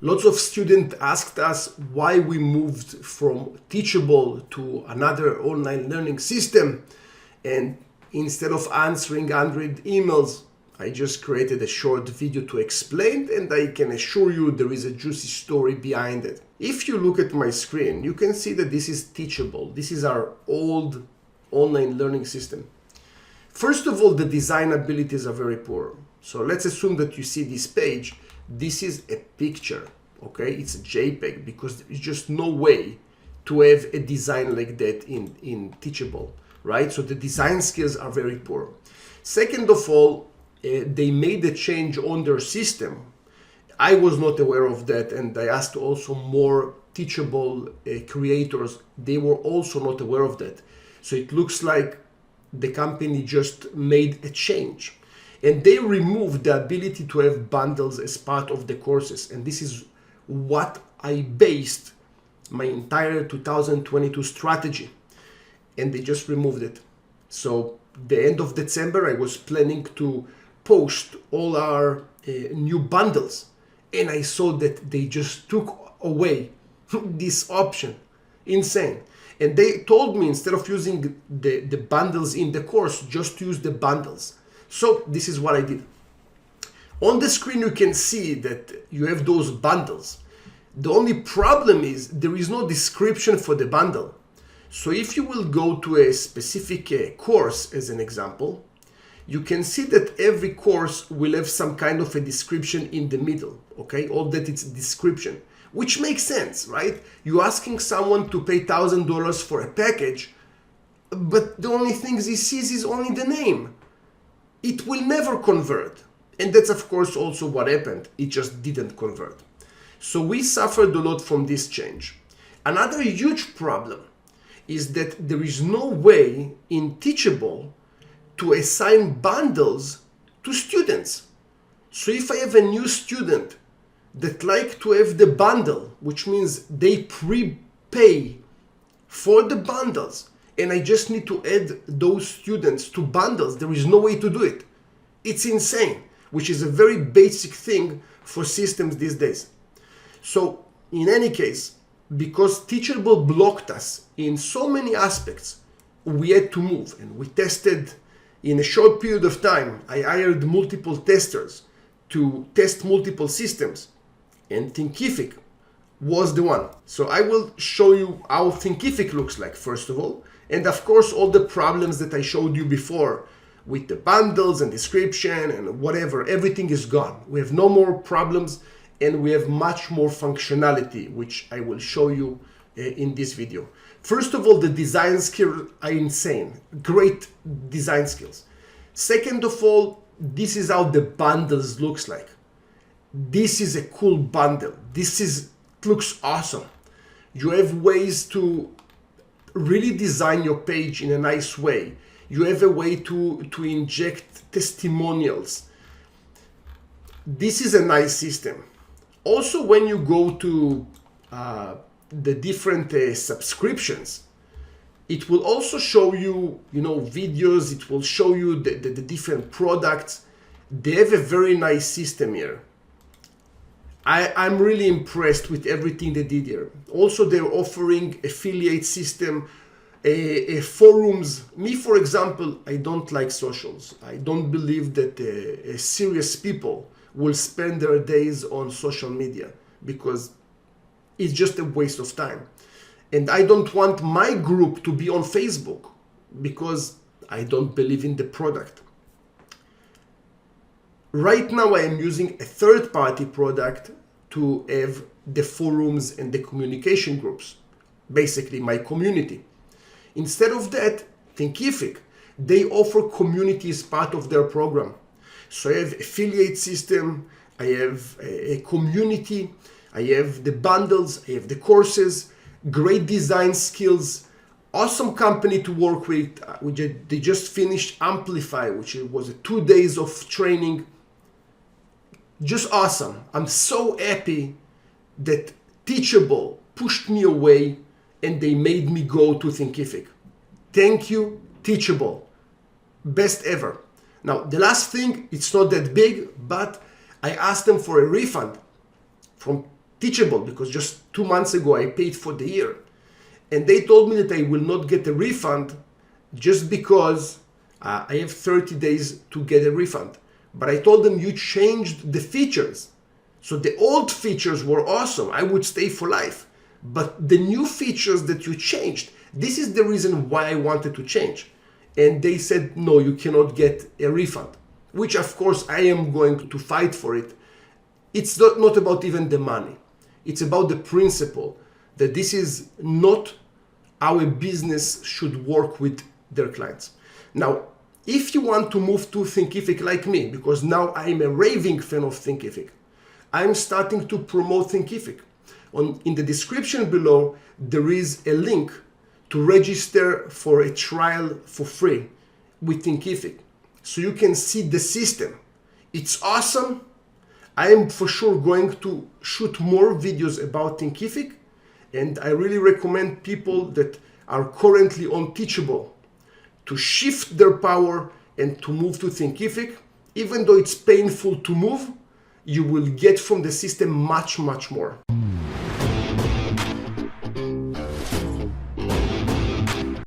Lots of students asked us why we moved from Teachable to another online learning system. And instead of answering 100 emails, I just created a short video to explain, and I can assure you there is a juicy story behind it. If you look at my screen, you can see that this is Teachable. This is our old online learning system. First of all, the design abilities are very poor. So let's assume that you see this page. This is a picture, okay? It's a JPEG because there is just no way to have a design like that in Teachable, right? So the design skills are very poor. Second of all, they made a change on their system. I was not aware of that, and I asked also more Teachable creators. They were also not aware of that. So it looks like the company just made a change. And they removed the ability to have bundles as part of the courses. And this is what I based my entire 2022 strategy. And they just removed it. So the end of December, I was planning to post all our new bundles. And I saw that they just took away this option. Insane. And they told me instead of using the bundles in the course, just use the bundles. So this is what I did. On the screen, you can see that you have those bundles. The only problem is there is no description for the bundle. So if you will go to a specific course, as an example, you can see that every course will have some kind of a description in the middle, okay? All that it's a description, which makes sense, right? You're asking someone to pay $1,000 for a package, but the only thing he sees is only the name. It will never convert. And that's of course also what happened. It just didn't convert. So we suffered a lot from this change. Another huge problem is that there is no way in Teachable to assign bundles to students. So if I have a new student that like to have the bundle, which means they prepay for the bundles, and I just need to add those students to bundles, there is no way to do it. It's insane, which is a very basic thing for systems these days. So in any case, because Teachable blocked us in so many aspects, we had to move, and we tested in a short period of time. I hired multiple testers to test multiple systems, and Thinkific was the one. So I will show you how Thinkific looks like, first of all. And of course, all the problems that I showed you before with the bundles and description and whatever, everything is gone. We have no more problems, and we have much more functionality, which I will show you in this video. First of all, the design skills are insane. Great design skills. Second of all, this is how the bundles looks like. This is a cool bundle. Looks awesome. You have ways to really design your page in a nice way. You have a way to inject testimonials. This is a nice system. Also, when you go to the different subscriptions, it will also show you, videos. It will show you the different products. They have a very nice system here. I'm really impressed with everything they did here. Also, they're offering affiliate system, forums. Me, for example, I don't like socials. I don't believe that serious people will spend their days on social media because it's just a waste of time. And I don't want my group to be on Facebook because I don't believe in the product. Right now, I am using a third-party product to have the forums and the communication groups, basically my community. Instead of that, Thinkific, they offer community as part of their program. So I have affiliate system, I have a community, I have the bundles, I have the courses, great design skills, awesome company to work with. They just finished Amplify, which was 2 days of training. Just awesome. I'm so happy that Teachable pushed me away and they made me go to Thinkific. Thank you, Teachable. Best ever. Now, the last thing, it's not that big, but I asked them for a refund from Teachable, because just 2 months ago I paid for the year. And they told me that I will not get a refund just because I have 30 days to get a refund. But I told them, you changed the features. So the old features were awesome. I would stay for life. But the new features that you changed, this is the reason why I wanted to change. And they said, no, you cannot get a refund, which of course I am going to fight for it. It's not about even the money. It's about the principle that this is not how a business should work with their clients. Now, if you want to move to Thinkific like me, because now I'm a raving fan of Thinkific, I'm starting to promote Thinkific. In the description below, there is a link to register for a trial for free with Thinkific, so you can see the system. It's awesome. I am for sure going to shoot more videos about Thinkific, and I really recommend people that are currently on Teachable to shift their power and to move to Thinkific. Even though it's painful to move, you will get from the system much, much more.